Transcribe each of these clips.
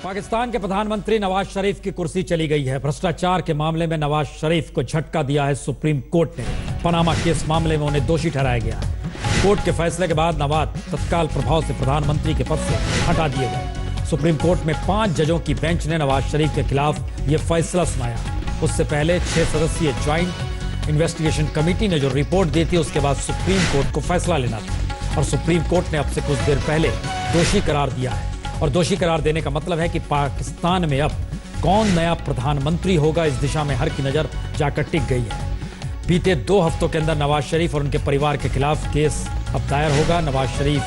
पाकिस्तान के प्रधानमंत्री नवाज शरीफ की कुर्सी चली गई है। भ्रष्टाचार के मामले में नवाज शरीफ को झटका दिया है सुप्रीम कोर्ट ने। पनामा केस मामले में उन्हें दोषी ठहराया गया है। कोर्ट के फैसले के बाद नवाज तत्काल प्रभाव से प्रधानमंत्री के पद से हटा दिए गए। सुप्रीम कोर्ट में 5 जजों की बेंच ने नवाज शरीफ के खिलाफ यह फैसला सुनाया। उससे पहले 6 सदस्यीय ज्वाइंट इन्वेस्टिगेशन कमेटी ने जो रिपोर्ट दी थी, उसके बाद सुप्रीम कोर्ट को फैसला लेना था और सुप्रीम कोर्ट ने अब से कुछ देर पहले दोषी करार दिया है। और दोषी करार देने का मतलब है कि पाकिस्तान में अब कौन नया प्रधानमंत्री होगा, इस दिशा में हर की नजर जाकर टिक गई है। बीते 2 हफ्तों के अंदर नवाज शरीफ और उनके परिवार के खिलाफ केस अब दायर होगा। नवाज शरीफ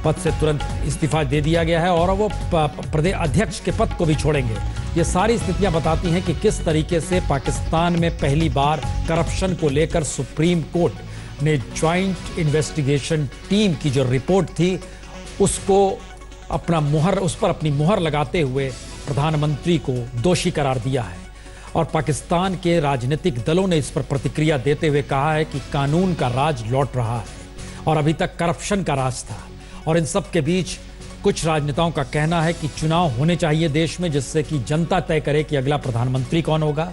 पद से तुरंत इस्तीफा दे दिया गया है और वो प्रदेश अध्यक्ष के पद को भी छोड़ेंगे। ये सारी स्थितियां बताती हैं कि किस तरीके से पाकिस्तान में पहली बार करप्शन को लेकर सुप्रीम कोर्ट ने ज्वाइंट इन्वेस्टिगेशन टीम की जो रिपोर्ट थी उसको उस पर अपनी मुहर लगाते हुए प्रधानमंत्री को दोषी करार दिया है। और पाकिस्तान के राजनीतिक दलों ने इस पर प्रतिक्रिया देते हुए कहा है कि कानून का राज लौट रहा है और अभी तक करप्शन का राज था। और इन सब के बीच कुछ राजनेताओं का कहना है कि चुनाव होने चाहिए देश में, जिससे कि जनता तय करे कि अगला प्रधानमंत्री कौन होगा।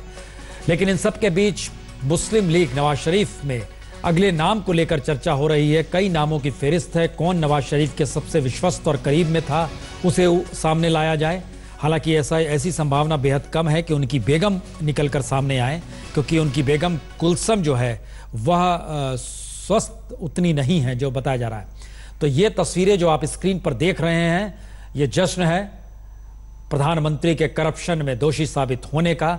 लेकिन इन सब के बीच मुस्लिम लीग नवाज शरीफ में अगले नाम को लेकर चर्चा हो रही है। कई नामों की फेरिस्त है। कौन नवाज शरीफ के सबसे विश्वस्त और करीब में था, उसे सामने लाया जाए। हालांकि ऐसी संभावना बेहद कम है कि उनकी बेगम निकलकर सामने आए, क्योंकि उनकी बेगम कुलसम जो है वह स्वस्थ उतनी नहीं है जो बताया जा रहा है। तो ये तस्वीरें जो आप स्क्रीन पर देख रहे हैं, ये जश्न है प्रधानमंत्री के करप्शन में दोषी साबित होने का।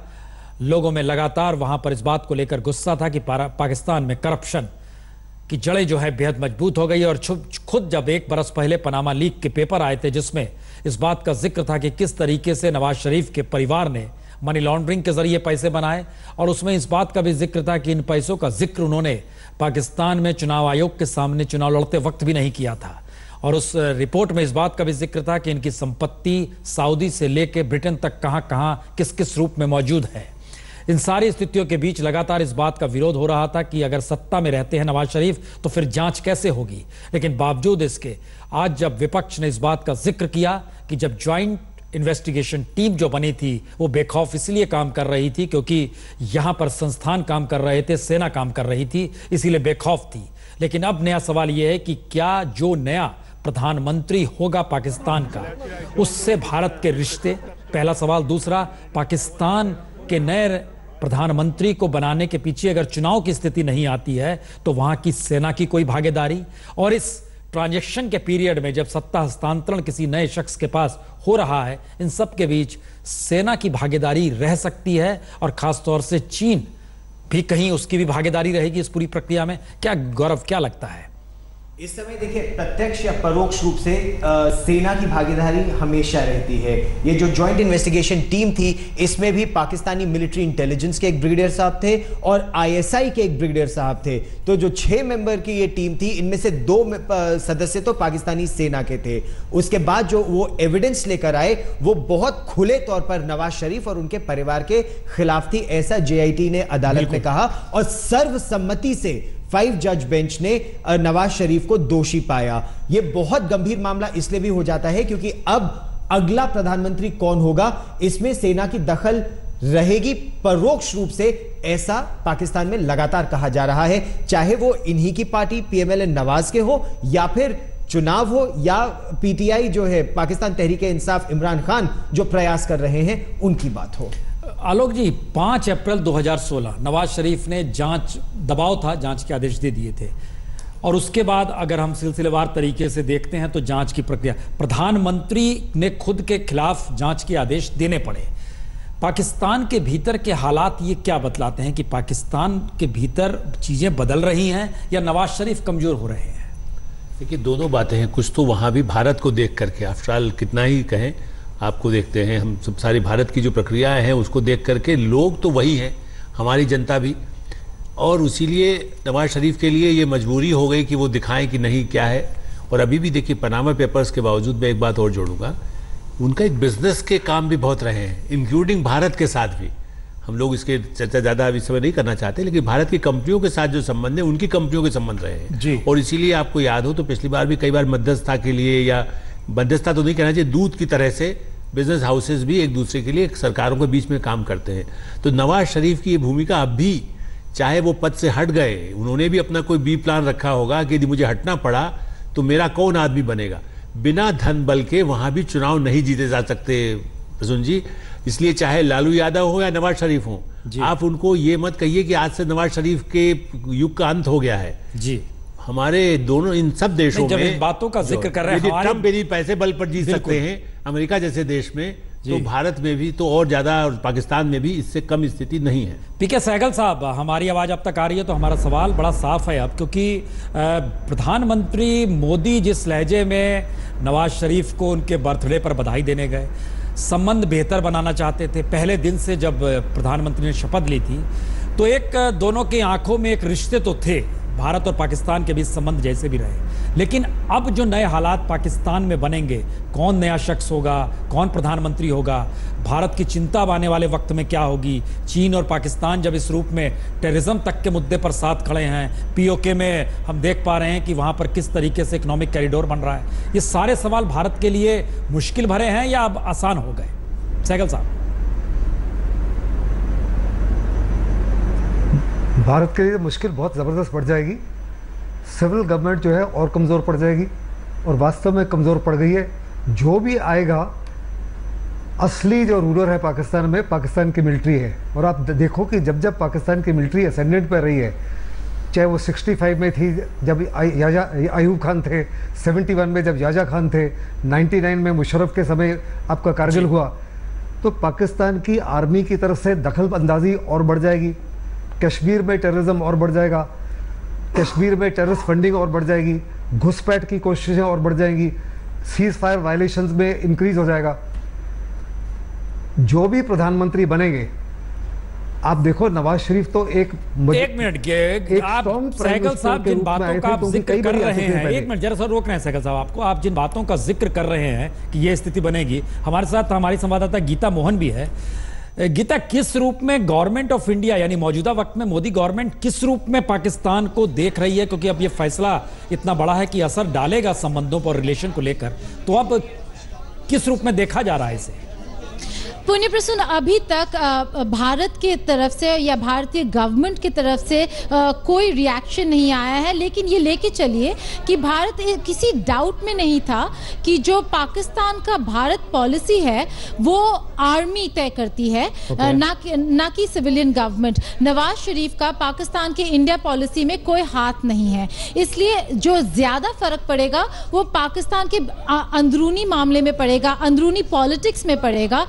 लोगों में लगातार वहां पर इस बात को लेकर गुस्सा था कि पाकिस्तान में करप्शन की जड़ें जो है बेहद मजबूत हो गई। और खुद जब 1 बरस पहले पनामा लीक के पेपर आए थे, जिसमें इस बात का जिक्र था कि किस तरीके से नवाज शरीफ के परिवार ने मनी लॉन्ड्रिंग के जरिए पैसे बनाए, और उसमें इस बात का भी जिक्र था कि इन पैसों का जिक्र उन्होंने पाकिस्तान में चुनाव आयोग के सामने चुनाव लड़ते वक्त भी नहीं किया था। और उस रिपोर्ट में इस बात का भी जिक्र था कि इनकी संपत्ति सऊदी से लेकर ब्रिटेन तक कहां-कहां किस-किस रूप में मौजूद है। इन सारी स्थितियों के बीच लगातार इस बात का विरोध हो रहा था कि अगर सत्ता में रहते हैं नवाज शरीफ तो फिर जांच कैसे होगी। लेकिन बावजूद इसके आज जब विपक्ष ने इस बात का जिक्र किया कि जब ज्वाइंट इन्वेस्टिगेशन टीम जो बनी थी वो बेखौफ इसलिए काम कर रही थी क्योंकि यहां पर संस्थान काम कर रहे थे, सेना काम कर रही थी, इसीलिए बेखौफ थी। लेकिन अब नया सवाल यह है कि क्या जो नया प्रधानमंत्री होगा पाकिस्तान का, उससे भारत के रिश्ते, पहला सवाल। दूसरा, पाकिस्तान के नए प्रधानमंत्री को बनाने के पीछे अगर चुनाव की स्थिति नहीं आती है तो वहां की सेना की कोई भागीदारी। और इस ट्रांजैक्शन के पीरियड में जब सत्ता हस्तांतरण किसी नए शख्स के पास हो रहा है, इन सब के बीच सेना की भागीदारी रह सकती है और खासतौर से चीन भी कहीं उसकी भी भागीदारी रहेगी इस पूरी प्रक्रिया में। क्या गौरव, क्या लगता है? इस समय देखिए, प्रत्यक्ष या परोक्ष रूप से सेना की भागीदारी हमेशा रहती है। ये जो ज्वाइंट इन्वेस्टिगेशन टीम थी, इसमें भी पाकिस्तानी मिलिट्री इंटेलिजेंस के एक ब्रिगेडियर साहब थे और आईएसआई के एक ब्रिगेडियर साहब थे। तो जो 6 मेंबर की ये टीम थी, इनमें से 2 सदस्य तो पाकिस्तानी सेना के थे। उसके बाद जो वो एविडेंस लेकर आए वो बहुत खुले तौर पर नवाज शरीफ और उनके परिवार के खिलाफ थी, ऐसा जेआईटी ने अदालत में कहा। और सर्वसम्मति से 5 जज बेंच ने नवाज शरीफ को दोषी पाया। यह बहुत गंभीर मामला इसलिए भी हो जाता है क्योंकि अब अगला प्रधानमंत्री कौन होगा, इसमें सेना की दखल रहेगी परोक्ष रूप से, ऐसा पाकिस्तान में लगातार कहा जा रहा है। चाहे वो इन्हीं की पार्टी पीएमएल नवाज के हो या फिर चुनाव हो या पीटीआई जो है पाकिस्तान तहरीक इंसाफ इमरान खान जो प्रयास कर रहे हैं उनकी बात हो। आलोक जी, 5 अप्रैल 2016 नवाज शरीफ ने जांच, दबाव था, जांच के आदेश दे दिए थे। और उसके बाद अगर हम सिलसिलेवार तरीके से देखते हैं तो जांच की प्रक्रिया, प्रधानमंत्री ने खुद के खिलाफ जांच के आदेश देने पड़े। पाकिस्तान के भीतर के हालात ये क्या बतलाते हैं कि पाकिस्तान के भीतर चीजें बदल रही हैं या नवाज शरीफ कमजोर हो रहे हैं? देखिए, दोनों बातें हैं। कुछ तो वहां भी भारत को देख करके, आफ्टर ऑल कितना ही कहें, आपको देखते हैं हम सब, सारी भारत की जो प्रक्रियाएं हैं उसको देख करके लोग तो वही हैं, हमारी जनता भी। और इसीलिए नवाज शरीफ के लिए ये मजबूरी हो गई कि वो दिखाएं कि नहीं क्या है। और अभी भी देखिए, पनामा पेपर्स के बावजूद मैं एक बात और जोड़ूंगा, उनका एक बिजनेस के काम भी बहुत रहे हैं, इंक्लूडिंग भारत के साथ भी। हम लोग इसके चर्चा ज़्यादा अभी समय नहीं करना चाहते, लेकिन भारत की कंपनियों के साथ जो संबंध है उनकी कंपनियों के संबंध रहे हैं जी। और इसीलिए आपको याद हो तो पिछली बार भी कई बार मध्यस्थता के लिए, या मध्यस्थता तो नहीं कहना चाहिए, दूत की तरह से बिजनेस हाउसेस भी एक दूसरे के लिए सरकारों के बीच में काम करते हैं। तो नवाज शरीफ की ये भूमिका अब भी, चाहे वो पद से हट गए, उन्होंने भी अपना कोई बी प्लान रखा होगा कि यदि मुझे हटना पड़ा तो मेरा कौन आदमी बनेगा। बिना धन बल के वहां भी चुनाव नहीं जीते जा सकते प्रसून जी। इसलिए चाहे लालू यादव हो या नवाज शरीफ हो, आप उनको ये मत कहिए कि आज से नवाज शरीफ के युग का अंत हो गया है जी। हमारे दोनों इन सब देशों में इन बातों का जिक्र कर रहे हैं, ट्रंप यदि पैसे बल पर जीत सकते हैं अमेरिका जैसे देश में, तो भारत में भी तो और ज्यादा, और पाकिस्तान में भी इससे कम स्थिति नहीं है। पीके सहगल साहब, हमारी आवाज अब तक आ रही है तो हमारा सवाल बड़ा साफ है अब, क्योंकि प्रधानमंत्री मोदी जिस लहजे में नवाज शरीफ को उनके बर्थडे पर बधाई देने गए, संबंध बेहतर बनाना चाहते थे। पहले दिन से जब प्रधानमंत्री ने शपथ ली थी तो एक दोनों की आंखों में एक रिश्ते तो थे, भारत और पाकिस्तान के बीच संबंध जैसे भी रहे। लेकिन अब जो नए हालात पाकिस्तान में बनेंगे, कौन नया शख्स होगा, कौन प्रधानमंत्री होगा, भारत की चिंता आने वाले वक्त में क्या होगी, चीन और पाकिस्तान जब इस रूप में टेररिज्म तक के मुद्दे पर साथ खड़े हैं, पीओके में हम देख पा रहे हैं कि वहां पर किस तरीके से इकोनॉमिक कॉरिडोर बन रहा है, ये सारे सवाल भारत के लिए मुश्किल भरे हैं या अब आसान हो गए? सहगल साहब। भारत के लिए मुश्किल बहुत ज़बरदस्त बढ़ जाएगी। सिविल गवर्नमेंट जो है और कमज़ोर पड़ जाएगी, और वास्तव में कमज़ोर पड़ गई है। जो भी आएगा, असली जो रूलर है पाकिस्तान में, पाकिस्तान की मिलिट्री है। और आप देखो कि जब जब पाकिस्तान की मिलिट्री असेंडेंट पर रही है, चाहे वो 65 में थी जब अयूब खान थे, 71 में जब याजा खान थे, 99 में मुशर्रफ के समय आपका कारगिल हुआ, तो पाकिस्तान की आर्मी की तरफ से दखल अंदाजी और बढ़ जाएगी। कश्मीर में टेररिज्म और बढ़ जाएगा, कश्मीर में टेररिस्ट फंडिंग और बढ़ जाएगी, घुसपैठ की कोशिशें और बढ़ जाएंगी, सीज फायर वायलेशंस में इंक्रीज हो जाएगा। जो भी प्रधानमंत्री बनेंगे, आप देखो नवाज शरीफ तो एक मिनट के आप सहगल साहब जिन बातों का आप जिक्र कर रहे हैं, एक मिनट जरा सा रोक रहे हैं सहगल साहब आपको। आप जिन बातों का जिक्र कर रहे हैं कि ये स्थिति बनेगी, हमारे साथ हमारी संवाददाता गीता मोहन भी है। गीता, किस रूप में गवर्नमेंट ऑफ इंडिया यानी मौजूदा वक्त में मोदी गवर्नमेंट किस रूप में पाकिस्तान को देख रही है? क्योंकि अब ये फैसला इतना बड़ा है कि असर डालेगा संबंधों पर, रिलेशन को लेकर, तो अब किस रूप में देखा जा रहा है इसे? पुण्य प्रसून, अभी तक भारत की तरफ से या भारतीय गवर्नमेंट की तरफ से कोई रिएक्शन नहीं आया है। लेकिन ये लेके चलिए कि भारत किसी डाउट में नहीं था कि जो पाकिस्तान का भारत पॉलिसी है वो आर्मी तय करती है, ना कि सिविलियन गवर्नमेंट। नवाज शरीफ का पाकिस्तान के इंडिया पॉलिसी में कोई हाथ नहीं है। इसलिए जो ज्यादा फर्क पड़ेगा वो पाकिस्तान के अंदरूनी मामले में पड़ेगा, अंदरूनी पॉलिटिक्स में पड़ेगा,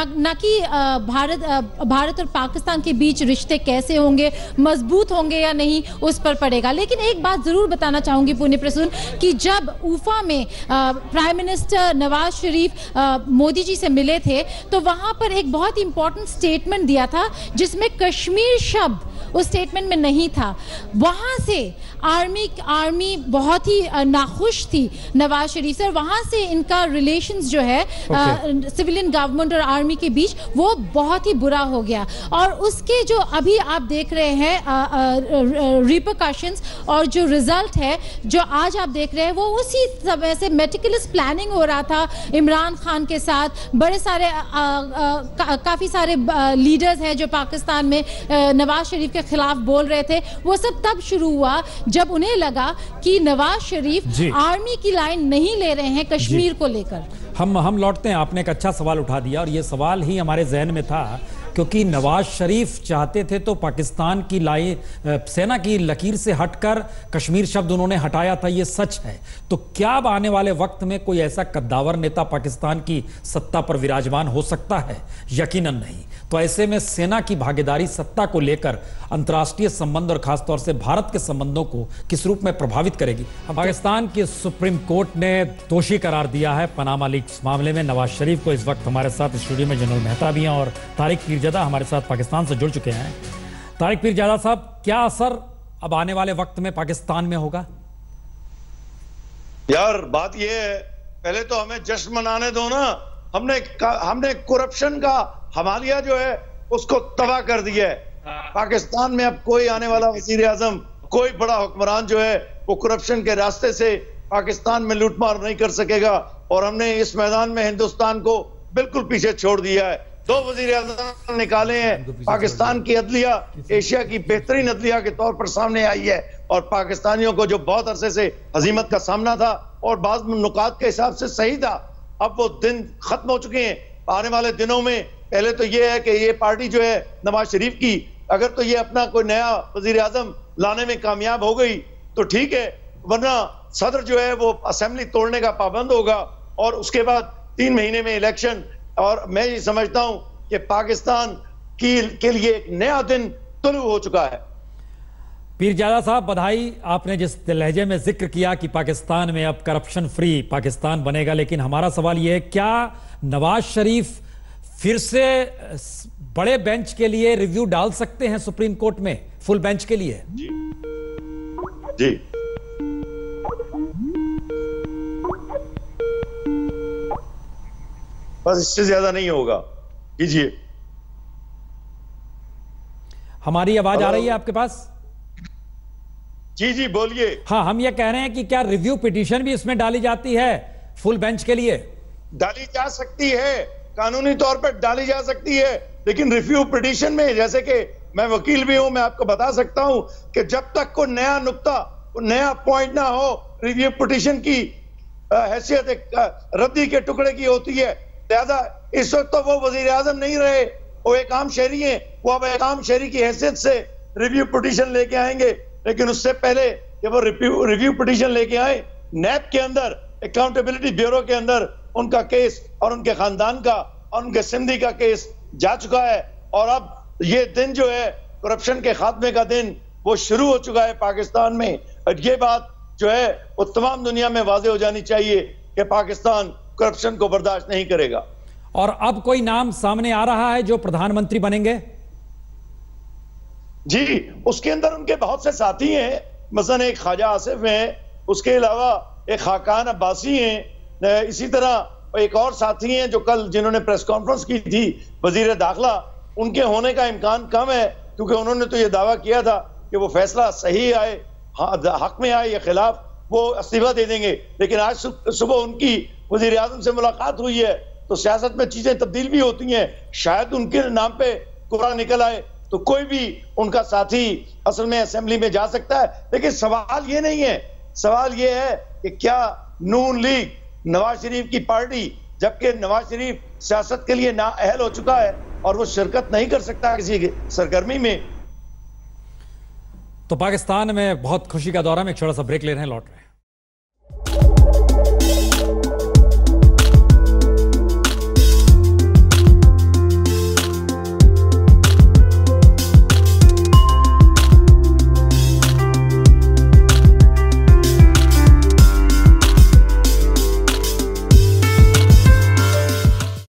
ना कि भारत और पाकिस्तान के बीच रिश्ते कैसे होंगे, मजबूत होंगे या नहीं, उस पर पड़ेगा। लेकिन एक बात जरूर बताना चाहूंगी पुण्य प्रसून कि जब उफा में प्राइम मिनिस्टर नवाज शरीफ मोदी जी से मिले थे तो वहां पर एक बहुत इंपॉर्टेंट स्टेटमेंट दिया था जिसमें कश्मीर शब्द उस स्टेटमेंट में नहीं था। वहां से आर्मी बहुत ही नाखुश थी नवाज शरीफ से, और वहां से इनका रिलेशंस जो है सिविलियन गवर्नमेंट और आर्मी के बीच वो बहुत ही बुरा हो गया। और उसके जो अभी आप देख रहे हैं रिपरकशंस और जो रिजल्ट है जो आज आप देख रहे हैं, वो उसी समय से मेटिकुलस प्लानिंग हो रहा था इमरान खान के साथ। बड़े सारे काफी सारे लीडर्स हैं जो पाकिस्तान में नवाज शरीफ के खिलाफ बोल रहे थे। वो सब तब शुरू हुआ जब उन्हें लगा कि नवाज शरीफ आर्मी की लाइन नहीं ले रहे हैं कश्मीर को लेकर। हम लौटते हैं। आपने एक अच्छा सवाल उठा दिया और ये सवाल ही हमारे जहन में था, क्योंकि नवाज शरीफ चाहते थे तो पाकिस्तान की सेना की लकीर से हटकर कश्मीर शब्द उन्होंने हटाया था, ये सच है। तो क्या अब आने वाले वक्त में कोई ऐसा कद्दावर नेता पाकिस्तान की सत्ता पर विराजमान हो सकता है? यकीनन नहीं। तो ऐसे में सेना की भागीदारी सत्ता को लेकर अंतर्राष्ट्रीय संबंध और खासतौर से भारत के संबंधों को किस रूप में प्रभावित करेगी? पाकिस्तान की सुप्रीम कोर्ट ने दोषी करार दिया है पनामा लीक्स मामले में नवाज शरीफ को। इस वक्त हमारे साथ स्टूडियो में जनरल मेहता भी हैं और तारिक पीरजादा हमारे साथ पाकिस्तान से जुड़ चुके हैं। तारिक पीरजादा साहब, क्या असर अब आने वाले वक्त में पाकिस्तान में होगा? यार बात यह है, पहले तो हमें जश्न मनाने दो ना। हमने करप्शन का हमालिया जो है उसको तबाह कर दिया है। पाकिस्तान में अब कोई आने वाला वजीर आजम, कोई बड़ा हुक्मरान जो है वो करप्शन के रास्ते से पाकिस्तान में लूटमार नहीं कर सकेगा। और हमने इस मैदान में हिंदुस्तान को बिल्कुल पीछे छोड़ दिया है। 2 वजीर आज़म निकाले हैं। पाकिस्तान की अदलिया एशिया की बेहतरीन अदलिया के तौर पर सामने आई है और पाकिस्तानियों को जो बहुत अरसे से हजीमत का सामना था और बाज़ नुकात के हिसाब से सही था, अब वो दिन खत्म हो चुके हैं। आने वाले दिनों में पहले तो ये है कि ये पार्टी जो है नवाज शरीफ की, अगर तो ये अपना कोई नया वजीर आज़म लाने में कामयाब हो गई तो ठीक है, वरना सदर जो है वो असेंबली तोड़ने का पाबंद होगा और उसके बाद 3 महीने में इलेक्शन। और मैं ये समझता हूं कि पाकिस्तान के लिए एक नया दिन तुलू हो चुका है। पीरजादा साहब, बधाई। आपने जिस लहजे में जिक्र किया कि पाकिस्तान में अब करप्शन फ्री पाकिस्तान बनेगा, लेकिन हमारा सवाल यह है, क्या नवाज शरीफ फिर से बड़े बेंच के लिए रिव्यू डाल सकते हैं सुप्रीम कोर्ट में, फुल बेंच के लिए? जी बस इससे ज्यादा नहीं होगा। कीजिए। हमारी आवाज आ रही है आपके पास? जी जी बोलिए। हाँ, हम ये कह रहे हैं कि क्या रिव्यू पिटीशन भी इसमें डाली जाती है फुल बेंच के लिए? डाली जा सकती है, कानूनी तौर पर डाली जा सकती है, लेकिन रिव्यू पिटीशन में, जैसे कि मैं वकील भी हूं, मैं आपको बता सकता हूं कि जब तक कोई नया नुक्ता, नया पॉइंट ना हो, रिव्यू पिटीशन की हैसियत एक रद्दी के टुकड़े की होती है। लिहाजा इस वक्त तो वो वजीर आजम नहीं रहे, वो एक आम शहरी हैं, वो अब एक आम शहरी की हैसियत से रिव्यू पिटीशन लेके आएंगे। लेकिन उससे पहले कि वो रिव्यू पिटीशन लेके आए, नैब के अंदर, अकाउंटेबिलिटी ब्यूरो के अंदर उनका केस और उनके खानदान का और उनके सिंधी का केस जा चुका है और अब ये दिन जो है करप्शन के खात्मे का दिन वो शुरू हो चुका है पाकिस्तान में। और ये बात जो है वो तमाम दुनिया में वाज़ेह हो जानी चाहिए कि पाकिस्तान करप्शन को बर्दाश्त नहीं करेगा। और अब कोई नाम सामने आ रहा है जो प्रधानमंत्री बनेंगे? जी, उसके अंदर उनके बहुत से साथी हैं, मसलन एक ख्वाजा आसिफ हैं, उसके अलावा एक खाकान अब्बासी हैं, इसी तरह एक और साथी हैं जो कल जिन्होंने प्रेस कॉन्फ्रेंस की थी, वजीर दाखिला, उनके होने का इम्कान कम है क्योंकि उन्होंने तो ये दावा किया था कि वो फैसला सही आए, हक में आए या खिलाफ, वो इस्तीफा दे देंगे। लेकिन आज सुबह उनकी वजीर आजम से मुलाकात हुई है, तो सियासत में चीजें तब्दील भी होती हैं, शायद उनके नाम पे कुरा निकल आए तो कोई भी उनका साथी असल में असेंबली में जा सकता है। लेकिन सवाल ये नहीं है, सवाल ये है कि क्या नून लीग, नवाज शरीफ की पार्टी, जबकि नवाज शरीफ सियासत के लिए नाअहल हो चुका है और वो शिरकत नहीं कर सकता किसी सरगर्मी में। तो पाकिस्तान में बहुत खुशी का दौर है। में एक छोटा सा ब्रेक ले रहे हैं, लौट रहे हैं।